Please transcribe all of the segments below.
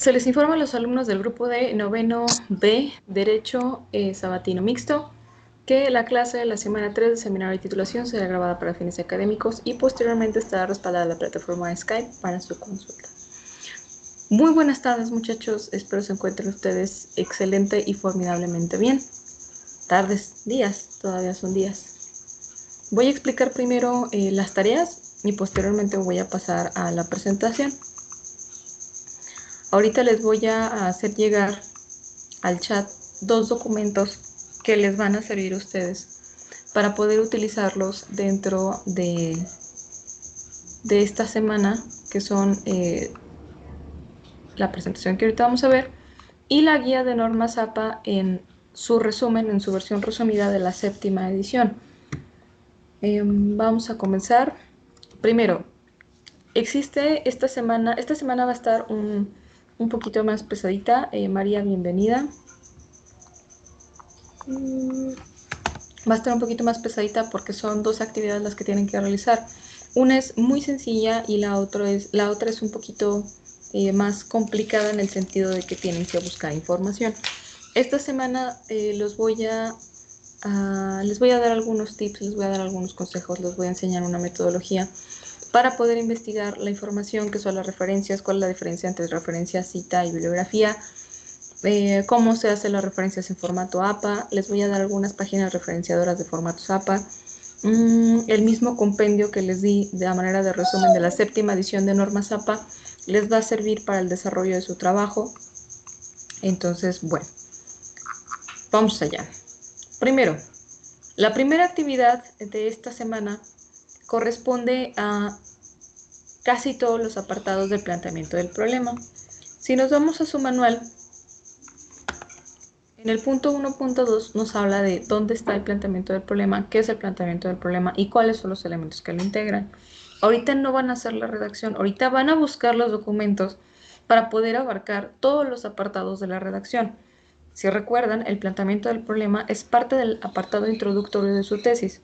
Se les informa a los alumnos del grupo de noveno B, Derecho Sabatino Mixto, que la clase de la semana 3 de seminario de titulación será grabada para fines académicos y posteriormente estará respaldada en la plataforma de Skype para su consulta. Muy buenas tardes, muchachos. Espero se encuentren ustedes excelente y formidablemente bien. Tardes, días, todavía son días. Voy a explicar primero las tareas y posteriormente voy a pasar a la presentación. Ahorita les voy a hacer llegar al chat 2 documentos que les van a servir a ustedes para poder utilizarlos dentro de esta semana, que son la presentación que ahorita vamos a ver y la guía de normas APA en su resumen, en su versión resumida de la 7ª edición. Vamos a comenzar. Primero, existe esta semana va a estar un poquito más pesadita. María, bienvenida. Va a estar un poquito más pesadita porque son 2 actividades las que tienen que realizar. Una es muy sencilla y la otra es un poquito más complicada en el sentido de que tienen que buscar información. Esta semana les voy a dar algunos tips, les voy a dar algunos consejos, les voy a enseñar una metodología para poder investigar la información, qué son las referencias, cuál es la diferencia entre referencia, cita y bibliografía, cómo se hacen las referencias en formato APA. Les voy a dar algunas páginas referenciadoras de formatos APA. El mismo compendio que les di de manera de resumen de la 7ª edición de normas APA les va a servir para el desarrollo de su trabajo. Entonces, bueno, vamos allá. Primero, la primera actividad de esta semana corresponde a casi todos los apartados del planteamiento del problema. Si nos vamos a su manual, en el punto 1.2 nos habla de dónde está el planteamiento del problema, qué es el planteamiento del problema y cuáles son los elementos que lo integran. Ahorita no van a hacer la redacción, ahorita van a buscar los documentos para poder abarcar todos los apartados de la redacción. Si recuerdan, el planteamiento del problema es parte del apartado introductorio de su tesis.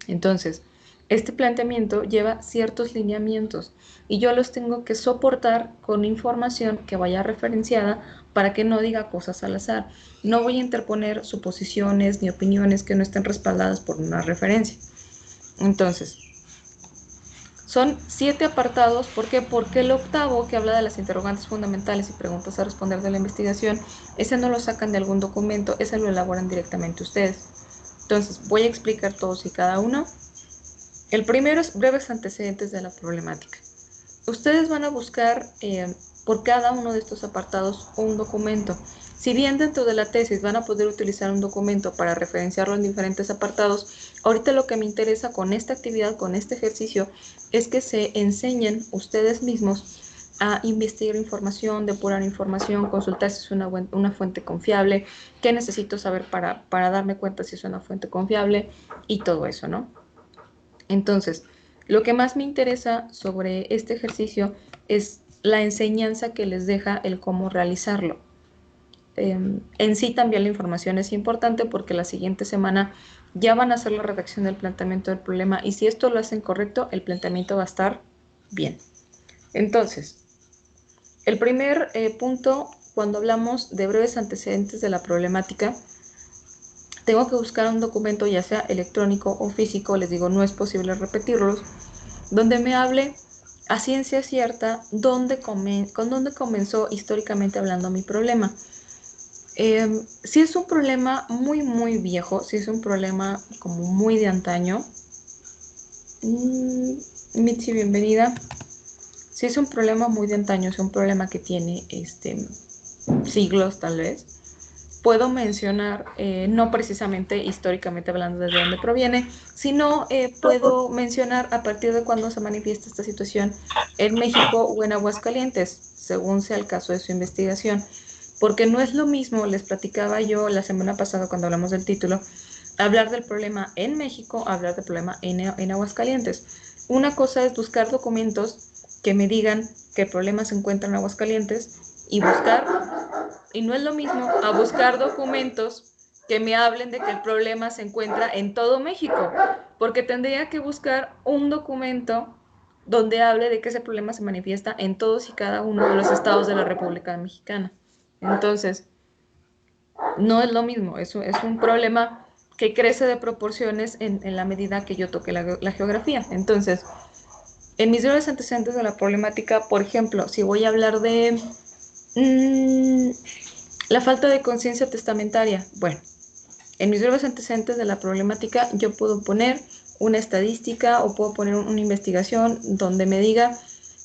Entonces, este planteamiento lleva ciertos lineamientos y yo los tengo que soportar con información que vaya referenciada para que no diga cosas al azar. No voy a interponer suposiciones ni opiniones que no estén respaldadas por una referencia. Entonces, son 7 apartados. ¿Por qué? Porque el octavo, que habla de las interrogantes fundamentales y preguntas a responder de la investigación, ese no lo sacan de algún documento, ese lo elaboran directamente ustedes. Entonces, voy a explicar todos y cada uno. El primero es breves antecedentes de la problemática. Ustedes van a buscar por cada uno de estos apartados un documento. Si bien dentro de la tesis van a poder utilizar un documento para referenciarlo en diferentes apartados, ahorita lo que me interesa con esta actividad, con este ejercicio, es que se enseñen ustedes mismos a investigar información, depurar información, consultar si es una fuente confiable, qué necesito saber para darme cuenta si es una fuente confiable y todo eso, ¿no? Entonces, lo que más me interesa sobre este ejercicio es la enseñanza que les deja el cómo realizarlo. En sí también la información es importante porque la siguiente semana ya van a hacer la redacción del planteamiento del problema y si esto lo hacen correcto, el planteamiento va a estar bien. Entonces, el primer punto, cuando hablamos de breves antecedentes de la problemática, tengo que buscar un documento ya sea electrónico o físico, les digo, no es posible repetirlos, donde me hable a ciencia cierta con dónde comenzó históricamente hablando mi problema. Si es un problema muy, muy viejo, si es un problema como muy de antaño, Mitzi, bienvenida. Si es un problema muy de antaño, es un problema que tiene siglos tal vez, puedo mencionar, no precisamente históricamente hablando desde dónde proviene, sino puedo mencionar a partir de cuándo se manifiesta esta situación en México o en Aguascalientes, según sea el caso de su investigación. Porque no es lo mismo, les platicaba yo la semana pasada cuando hablamos del título, hablar del problema en México, hablar del problema en Aguascalientes. Una cosa es buscar documentos que me digan que el problema se encuentra en Aguascalientes y no es lo mismo a buscar documentos que me hablen de que el problema se encuentra en todo México, porque tendría que buscar un documento donde hable de que ese problema se manifiesta en todos y cada uno de los estados de la República Mexicana. Entonces, no es lo mismo, es un problema que crece de proporciones en la medida que yo toque la geografía. Entonces, en mis breves antecedentes de la problemática, por ejemplo, si voy a hablar de mmm, la falta de conciencia testamentaria, bueno, en mis breves antecedentes de la problemática yo puedo poner una estadística o puedo poner una investigación donde me diga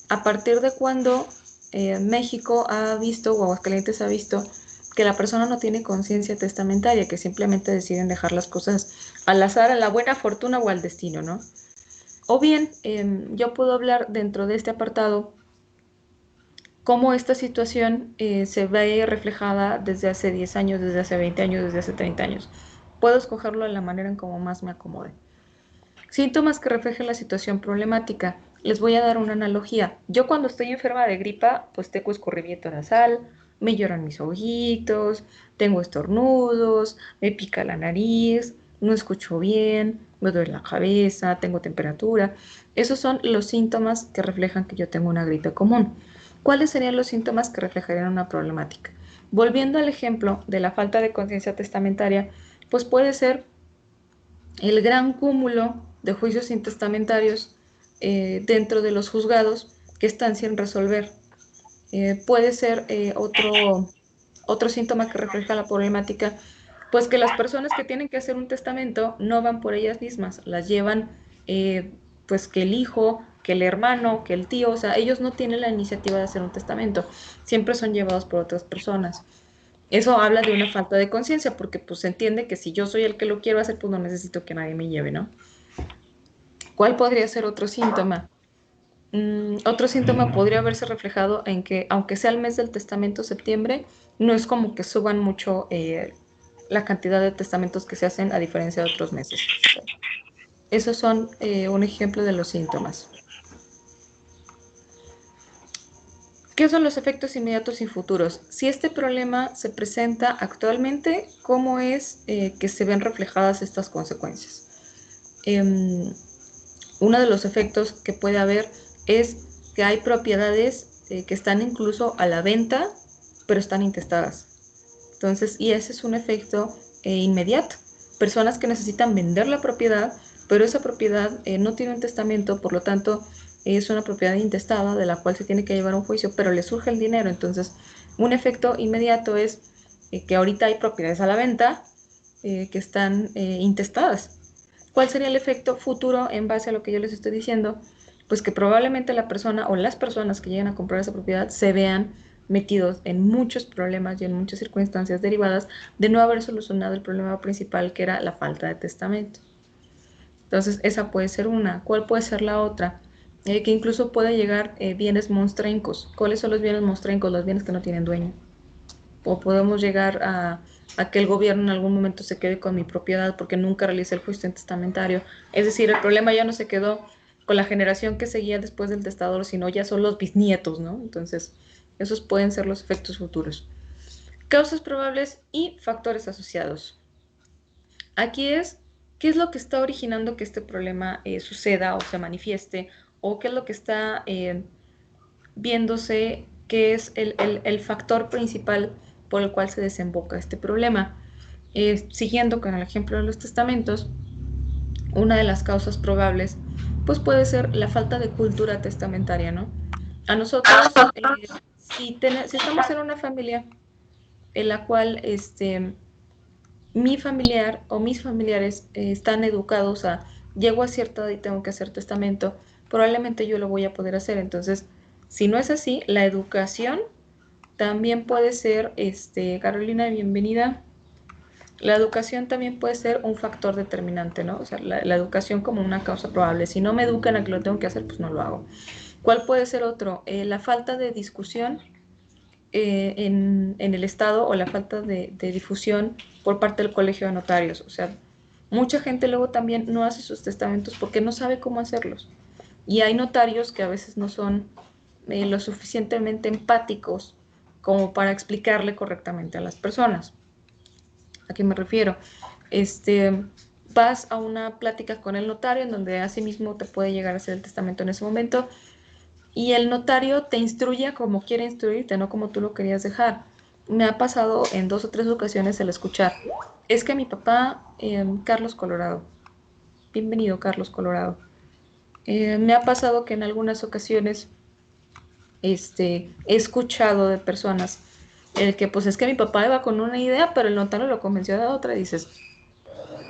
a partir de cuándo México ha visto o Aguascalientes ha visto que la persona no tiene conciencia testamentaria, que simplemente deciden dejar las cosas al azar, a la buena fortuna o al destino, ¿no? O bien, yo puedo hablar dentro de este apartado cómo esta situación se ve reflejada desde hace 10 años, desde hace 20 años, desde hace 30 años. Puedo escogerlo de la manera en como más me acomode. Síntomas que reflejen la situación problemática. Les voy a dar una analogía. Yo cuando estoy enferma de gripa, pues tengo escurrimiento nasal, me lloran mis ojitos, tengo estornudos, me pica la nariz, no escucho bien, me duele la cabeza, tengo temperatura. Esos son los síntomas que reflejan que yo tengo una gripe común. ¿Cuáles serían los síntomas que reflejarían una problemática? Volviendo al ejemplo de la falta de conciencia testamentaria, pues puede ser el gran cúmulo de juicios intestamentarios dentro de los juzgados que están sin resolver. Puede ser otro síntoma que refleja la problemática, pues que las personas que tienen que hacer un testamento no van por ellas mismas, las llevan pues que el hijo, que el hermano, que el tío, o sea, ellos no tienen la iniciativa de hacer un testamento, siempre son llevados por otras personas. Eso habla de una falta de conciencia, porque pues se entiende que si yo soy el que lo quiero hacer, pues no necesito que nadie me lleve, ¿no? ¿Cuál podría ser otro síntoma? Otro síntoma podría verse reflejado en que, aunque sea el mes del testamento septiembre, no es como que suban mucho la cantidad de testamentos que se hacen a diferencia de otros meses. Esos son un ejemplo de los síntomas. ¿Qué son los efectos inmediatos y futuros? Si este problema se presenta actualmente, ¿cómo es que se ven reflejadas estas consecuencias? Uno de los efectos que puede haber es que hay propiedades que están incluso a la venta, pero están intestadas. Entonces, y ese es un efecto inmediato. Personas que necesitan vender la propiedad, pero esa propiedad no tiene un testamento, por lo tanto, es una propiedad intestada de la cual se tiene que llevar a un juicio, pero le surge el dinero. Entonces, un efecto inmediato es que ahorita hay propiedades a la venta que están intestadas. ¿Cuál sería el efecto futuro en base a lo que yo les estoy diciendo? Pues que probablemente la persona o las personas que lleguen a comprar esa propiedad se vean metidos en muchos problemas y en muchas circunstancias derivadas de no haber solucionado el problema principal, que era la falta de testamento. Entonces, esa puede ser una. ¿Cuál puede ser la otra? Que incluso puede llegar bienes monstrencos. ¿Cuáles son los bienes monstrencos? Los bienes que no tienen dueño. O podemos llegar a que el gobierno en algún momento se quede con mi propiedad porque nunca realicé el juicio testamentario. Es decir, el problema ya no se quedó con la generación que seguía después del testador, sino ya son los bisnietos, ¿no? Entonces, esos pueden ser los efectos futuros. Causas probables y factores asociados. Aquí es, ¿qué es lo que está originando que este problema suceda o se manifieste? ¿O qué es lo que está viéndose que es el factor principal por el cual se desemboca este problema? Siguiendo con el ejemplo de los testamentos, una de las causas probables pues puede ser la falta de cultura testamentaria, ¿no? A nosotros, si estamos en una familia en la cual mi familiar o mis familiares están educados a llego a cierta edad y tengo que hacer testamento, probablemente yo lo voy a poder hacer. Entonces, si no es así, la educación también puede ser, Carolina, bienvenida. La educación también puede ser un factor determinante, ¿no? O sea, la educación como una causa probable. Si no me educan a que lo tengo que hacer, pues no lo hago. ¿Cuál puede ser otro? La falta de discusión en el Estado o la falta de difusión por parte del Colegio de Notarios. O sea, mucha gente luego también no hace sus testamentos porque no sabe cómo hacerlos. Y hay notarios que a veces no son lo suficientemente empáticos como para explicarle correctamente a las personas. ¿A qué me refiero? vas a una plática con el notario en donde asimismo te puede llegar a hacer el testamento en ese momento y el notario te instruye como quiere instruirte, no como tú lo querías dejar. Me ha pasado en 2 o 3 ocasiones el escuchar, es que mi papá, Carlos Colorado, bienvenido Carlos Colorado, me ha pasado que en algunas ocasiones he escuchado de personas el que pues es que mi papá iba con una idea, pero el notario lo convenció de otra y dices,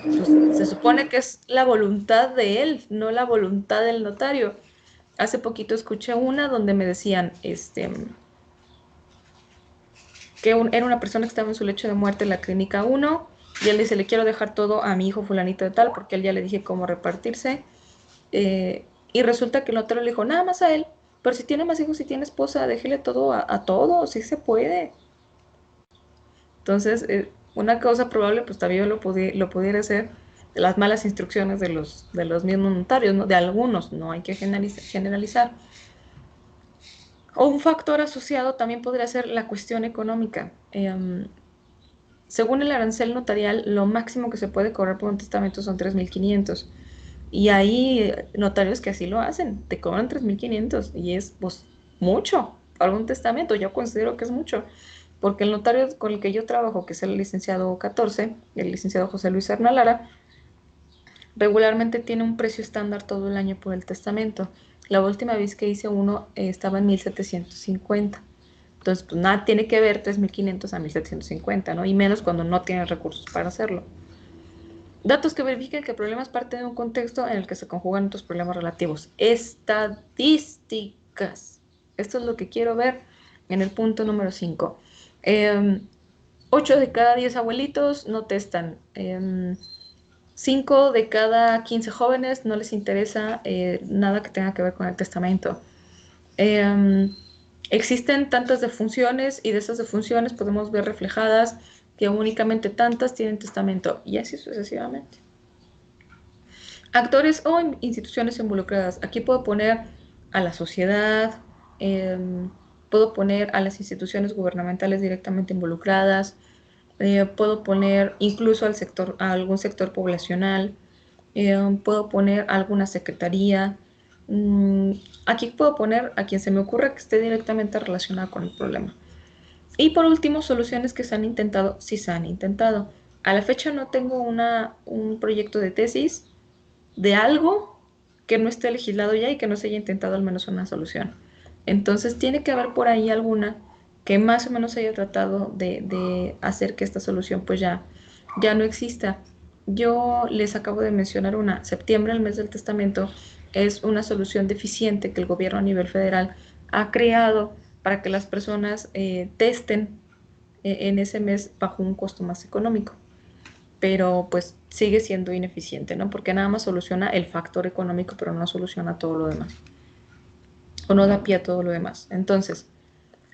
pues se supone que es la voluntad de él, no la voluntad del notario. Hace poquito escuché una donde me decían, que era una persona que estaba en su lecho de muerte en la clínica uno y él dice, le quiero dejar todo a mi hijo fulanito de tal, porque él ya le dije cómo repartirse, y resulta que el otro le dijo, nada más a él, pero si tiene más hijos, si tiene esposa, déjele todo a todos, sí se puede. Entonces, una causa probable, pues también lo pudiera hacer de las malas instrucciones de los mismos notarios, ¿no? De algunos, no hay que generalizar. O un factor asociado también podría ser la cuestión económica. Según el arancel notarial, lo máximo que se puede cobrar por un testamento son 3.500. Y hay notarios que así lo hacen, te cobran 3.500 y es pues mucho para un testamento, yo considero que es mucho, porque el notario con el que yo trabajo, que es el licenciado 14, el licenciado José Luis Arnalara, regularmente tiene un precio estándar todo el año por el testamento. La última vez que hice uno estaba en 1.750. Entonces, pues nada, tiene que ver 3.500 a 1.750, ¿no? Y menos cuando no tiene recursos para hacerlo. Datos que verifiquen que el problema es parte de un contexto en el que se conjugan otros problemas relativos. Estadísticas. Esto es lo que quiero ver en el punto número 5. 8 de cada 10 abuelitos no testan. 5 de cada 15 jóvenes no les interesa nada que tenga que ver con el testamento. Eh, Existen tantas defunciones y de esas defunciones podemos ver reflejadas que únicamente tantas tienen testamento y así sucesivamente. Actores o instituciones involucradas. Aquí puedo poner a la sociedad, eh, puedo poner a las instituciones gubernamentales directamente involucradas, puedo poner incluso al sector, a algún sector poblacional, puedo poner alguna secretaría. Mm, Aquí puedo poner a quien se me ocurra que esté directamente relacionada con el problema. Y por último, soluciones que se han intentado, si se han intentado. A la fecha no tengo un proyecto de tesis de algo que no esté legislado ya y que no se haya intentado al menos una solución. Entonces tiene que haber por ahí alguna que más o menos haya tratado de hacer que esta solución pues ya no exista. Yo les acabo de mencionar una, septiembre, el mes del testamento, es una solución deficiente que el gobierno a nivel federal ha creado para que las personas testen en ese mes bajo un costo más económico, pero pues sigue siendo ineficiente, ¿no? Porque nada más soluciona el factor económico, pero no soluciona todo lo demás, o no da pie a todo lo demás. Entonces,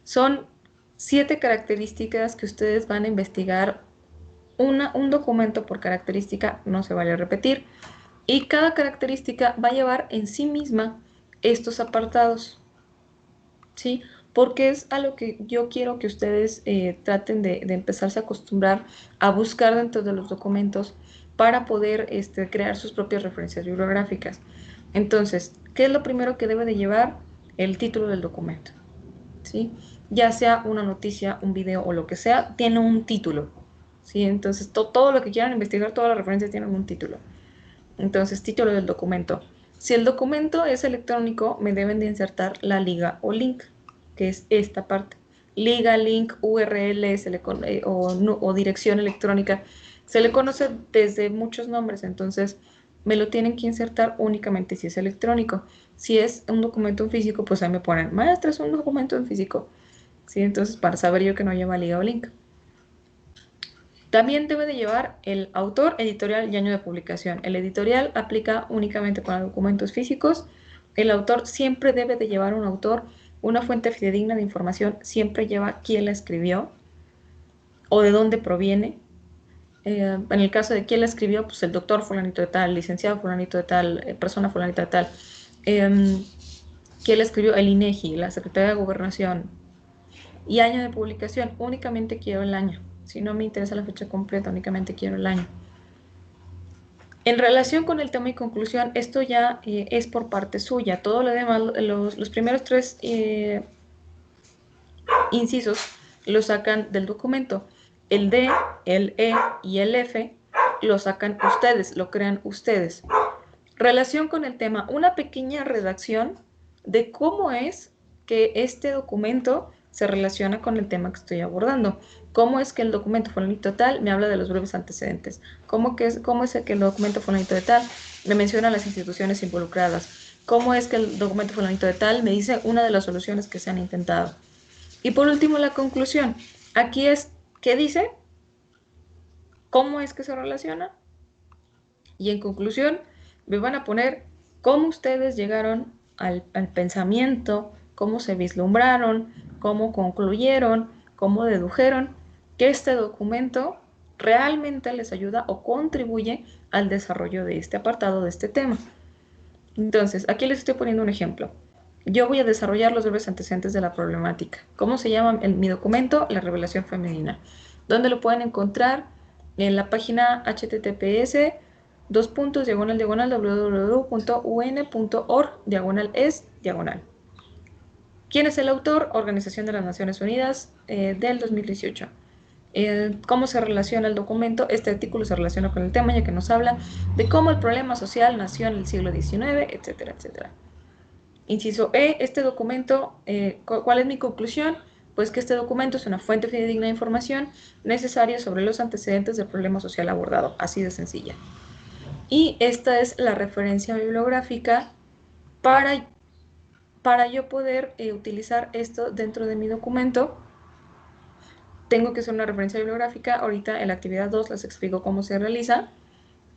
son 7 características que ustedes van a investigar, un documento por característica, no se vale repetir, y cada característica va a llevar en sí misma estos apartados, ¿sí? Porque es a lo que yo quiero que ustedes traten de empezarse a acostumbrar a buscar dentro de los documentos para poder crear sus propias referencias bibliográficas. Entonces, ¿qué es lo primero que debe de llevar? El título del documento, ¿sí? Ya sea una noticia, un video o lo que sea, tiene un título, ¿sí? Entonces, todo lo que quieran investigar, todas las referencias tienen un título. Entonces, título del documento. Si el documento es electrónico, me deben de insertar la liga o link, que es esta parte. Liga, link, URL o dirección electrónica. Se le conoce desde muchos nombres, entonces me lo tienen que insertar únicamente si es electrónico. Si es un documento en físico, pues ahí me ponen, maestra, es un documento en físico. ¿Sí? Entonces, para saber yo que no lleva liga o link. También debe de llevar el autor, editorial y año de publicación. El editorial aplica únicamente para documentos físicos. El autor siempre debe de llevar un autor, una fuente fidedigna de información, siempre lleva quién la escribió o de dónde proviene. En el caso de quién la escribió, pues el doctor fulanito de tal, licenciado fulanito de tal, persona fulanita de tal. ¿Quién la escribió? El INEGI, la Secretaría de Gobernación. Y año de publicación, únicamente quiero el año. Si no me interesa la fecha completa, únicamente quiero el año. En relación con el tema y conclusión, esto ya es por parte suya. Todo lo demás, los primeros tres incisos los sacan del documento. El D, el E y el F lo sacan ustedes, lo crean ustedes. Relación con el tema, una pequeña redacción de cómo es que este documento se relaciona con el tema que estoy abordando. ¿Cómo es que el documento fulanito tal me habla de los breves antecedentes? ¿Cómo es que el documento fulanito de tal me menciona las instituciones involucradas? ¿Cómo es que el documento fulanito de tal me dice una de las soluciones que se han intentado? Y por último, la conclusión. Aquí es, ¿qué dice? ¿Cómo es que se relaciona? Y en conclusión, me van a poner cómo ustedes llegaron al pensamiento, cómo se vislumbraron, cómo concluyeron, cómo dedujeron que este documento realmente les ayuda o contribuye al desarrollo de este apartado, de este tema. Entonces, aquí les estoy poniendo un ejemplo. Yo voy a desarrollar los breves antecedentes de la problemática. ¿Cómo se llama mi documento? La revelación femenina. ¿Dónde lo pueden encontrar? En la página https://www.un.org/es/. ¿Quién es el autor? Organización de las Naciones Unidas del 2018. ¿Cómo se relaciona el documento? Este artículo se relaciona con el tema, ya que nos habla de cómo el problema social nació en el siglo XIX, etcétera, etcétera. Inciso E, este documento, ¿cuál es mi conclusión? Pues que este documento es una fuente fidedigna de información necesaria sobre los antecedentes del problema social abordado, así de sencilla. Y esta es la referencia bibliográfica para yo poder utilizar esto dentro de mi documento. Tengo que hacer una referencia bibliográfica. Ahorita en la actividad 2 les explico cómo se realiza,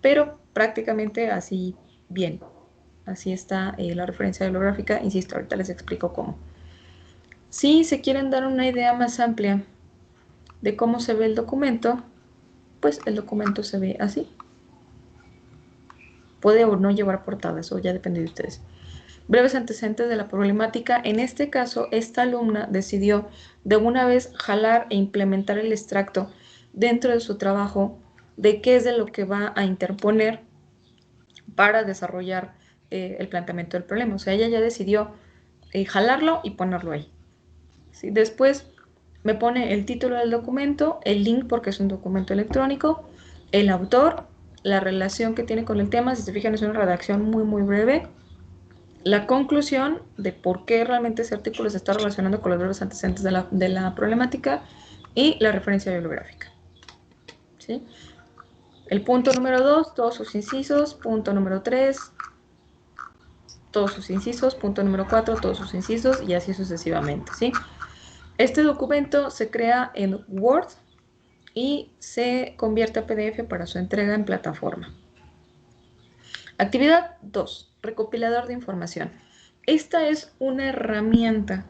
pero prácticamente así bien. Así está la referencia bibliográfica. Insisto, ahorita les explico cómo. Si se quieren dar una idea más amplia de cómo se ve el documento, pues el documento se ve así. Puede o no llevar portada, eso ya depende de ustedes. Breves antecedentes de la problemática. En este caso, esta alumna decidió de una vez jalar e implementar el extracto dentro de su trabajo de qué es de lo que va a interponer para desarrollar el planteamiento del problema. O sea, ella ya decidió jalarlo y ponerlo ahí. ¿Sí? Después me pone el título del documento, el link porque es un documento electrónico, el autor, la relación que tiene con el tema. Si se fijan, es una redacción muy, muy breve. La conclusión de por qué realmente ese artículo se está relacionando con los breves antecedentes de la problemática y la referencia bibliográfica. ¿Sí? El punto número 2, todos sus incisos. Punto número 3, todos sus incisos. Punto número 4, todos sus incisos, y así sucesivamente. ¿Sí? Este documento se crea en Word y se convierte a PDF para su entrega en plataforma. Actividad 2, recopilador de información. Esta es una herramienta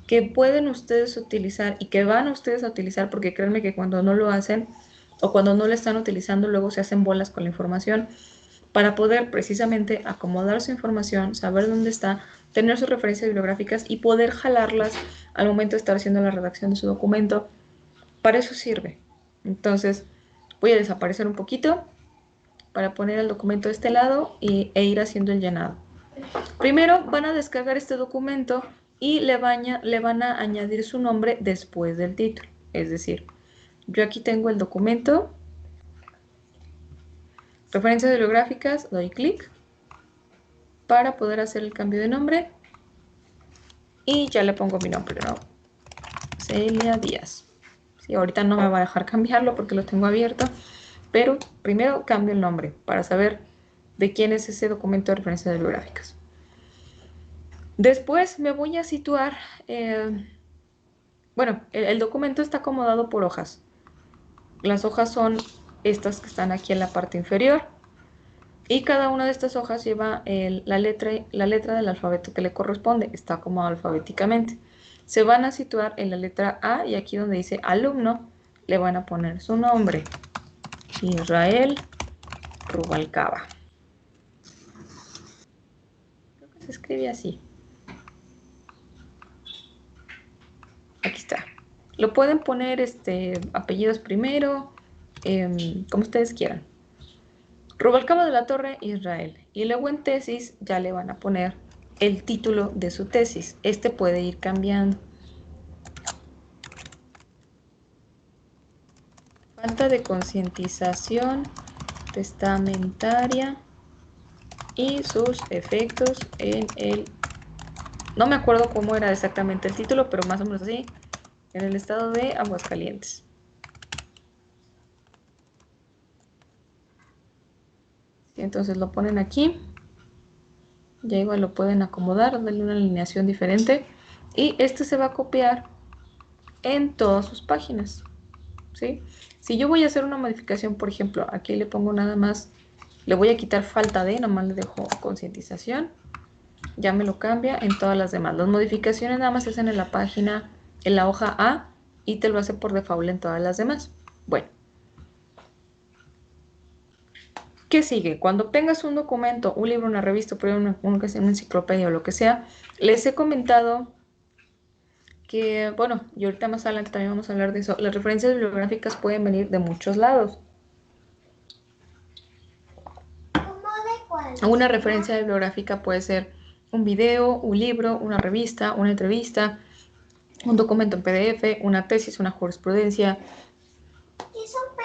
que pueden ustedes utilizar y que van ustedes a utilizar, porque créanme que cuando no lo hacen o cuando no lo están utilizando, luego se hacen bolas con la información, para poder precisamente acomodar su información, saber dónde está, tener sus referencias bibliográficas y poder jalarlas al momento de estar haciendo la redacción de su documento. Para eso sirve. Entonces, voy a desaparecer un poquito para poner el documento de este lado e ir haciendo el llenado. Primero van a descargar este documento y le van a añadir su nombre después del título. Es decir, yo aquí tengo el documento, referencias bibliográficas, doy clic para poder hacer el cambio de nombre y ya le pongo mi nombre, ¿no? Celia Díaz. Sí, ahorita no me va a dejar cambiarlo porque lo tengo abierto, pero primero cambio el nombre para saber de quién es ese documento de referencias bibliográficas. Después me voy a situar, bueno, el documento está acomodado por hojas. Las hojas son estas que están aquí en la parte inferior y cada una de estas hojas lleva la letra del alfabeto que le corresponde, está acomodado alfabéticamente. Se van a situar en la letra A y aquí donde dice alumno le van a poner su nombre, Israel Rubalcaba. Creo que se escribe así. Aquí está. Lo pueden poner apellidos primero, como ustedes quieran. Rubalcaba de la Torre, Israel. Y luego en tesis ya le van a poner el título de su tesis. Este puede ir cambiando. Falta de concientización testamentaria y sus efectos en el... No me acuerdo cómo era exactamente el título, pero más o menos así, en el estado de Aguascalientes. Entonces lo ponen aquí. Ya igual lo pueden acomodar, darle una alineación diferente. Y este se va a copiar en todas sus páginas. ¿Sí? Si yo voy a hacer una modificación, por ejemplo, aquí le pongo nada más, le voy a quitar falta de, nomás le dejo concientización, ya me lo cambia en todas las demás. Las modificaciones nada más se hacen en la página, en la hoja A, y te lo hace por default en todas las demás. Bueno, ¿qué sigue? Cuando tengas un documento, un libro, una revista, una enciclopedia o lo que sea, les he comentado que, bueno, y ahorita más adelante también vamos a hablar de eso, las referencias bibliográficas pueden venir de muchos lados. Una referencia bibliográfica puede ser un video, un libro, una revista, una entrevista, un documento en PDF, una tesis, una jurisprudencia.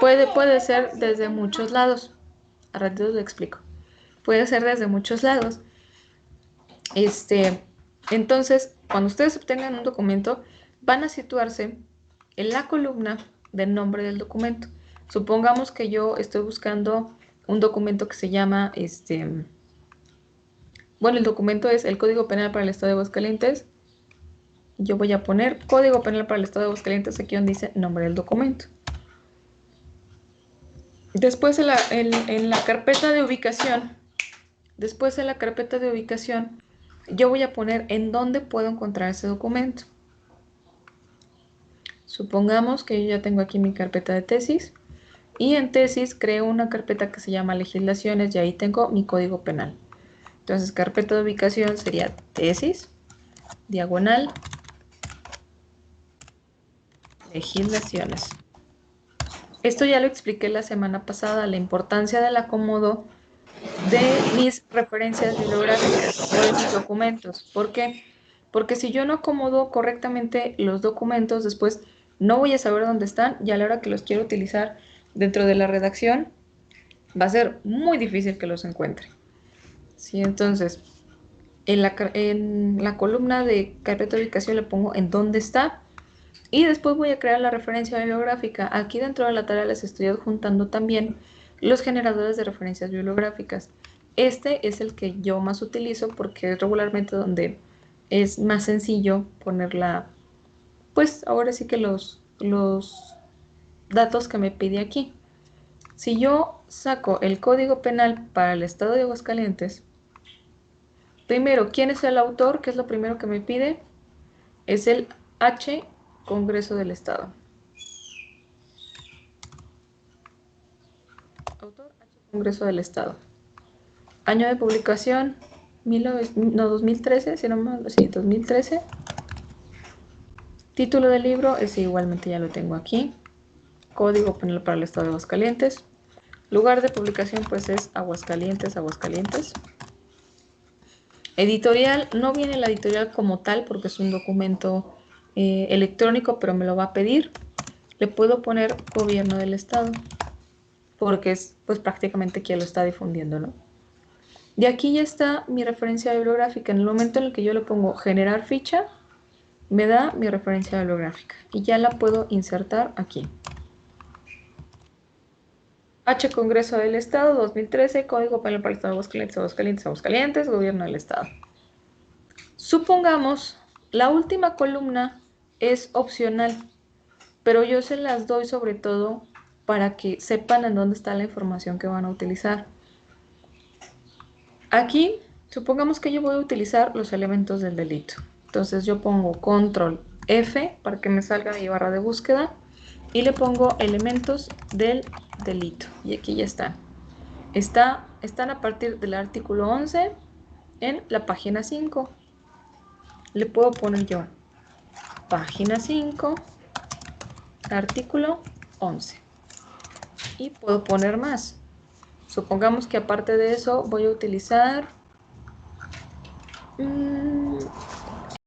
Puede ser desde muchos lados. A ratito le explico. Puede ser desde muchos lados. Entonces, cuando ustedes obtengan un documento, van a situarse en la columna del nombre del documento. Supongamos que yo estoy buscando un documento que se llama, bueno, el documento es el Código Penal para el Estado de Aguascalientes. Yo voy a poner Código Penal para el Estado de Aguascalientes aquí donde dice nombre del documento. Después en la carpeta de ubicación, yo voy a poner en dónde puedo encontrar ese documento. Supongamos que yo ya tengo aquí mi carpeta de tesis y en tesis creo una carpeta que se llama legislaciones y ahí tengo mi código penal. Entonces, carpeta de ubicación sería tesis, diagonal, legislaciones. Esto ya lo expliqué la semana pasada, la importancia del acomodo de mis referencias bibliográficas o de mis documentos. ¿Por qué? Porque si yo no acomodo correctamente los documentos, después no voy a saber dónde están y a la hora que los quiero utilizar dentro de la redacción, va a ser muy difícil que los encuentre. ¿Sí? Entonces, en la columna de carpeta de ubicación le pongo en dónde está y después voy a crear la referencia bibliográfica. Aquí dentro de la tarea les estoy adjuntando también los generadores de referencias bibliográficas. Este es el que yo más utilizo porque es regularmente donde es más sencillo ponerla, pues ahora sí que los datos que me pide aquí. Si yo saco el Código Penal para el Estado de Aguascalientes, primero, ¿quién es el autor? ¿Qué es lo primero que me pide? Es el H. Congreso del Estado. Autor H. Congreso del Estado. Año de publicación 2013, si no mal, sí, 2013. Título del libro, ese igualmente ya lo tengo aquí. Código Penal para el Estado de Aguascalientes. Lugar de publicación pues es Aguascalientes, Aguascalientes. Editorial, no viene la editorial como tal porque es un documento electrónico, pero me lo va a pedir. Le puedo poner Gobierno del Estado porque es pues prácticamente quien lo está difundiendo, ¿no? De aquí ya está mi referencia bibliográfica. En el momento en el que yo le pongo generar ficha, me da mi referencia bibliográfica y ya la puedo insertar aquí. H. Congreso del Estado, 2013, Código Penal para el Estado de Aguascalientes, Aguascalientes, Aguascalientes, Gobierno del Estado. Supongamos, la última columna es opcional, pero yo se las doy sobre todo para que sepan en dónde está la información que van a utilizar. Aquí, supongamos que yo voy a utilizar los elementos del delito. Entonces yo pongo control F para que me salga mi barra de búsqueda y le pongo elementos del delito. Y aquí ya están. Están a partir del artículo 11 en la página 5. Le puedo poner yo página 5, artículo 11. Y puedo poner más. Supongamos que aparte de eso voy a utilizar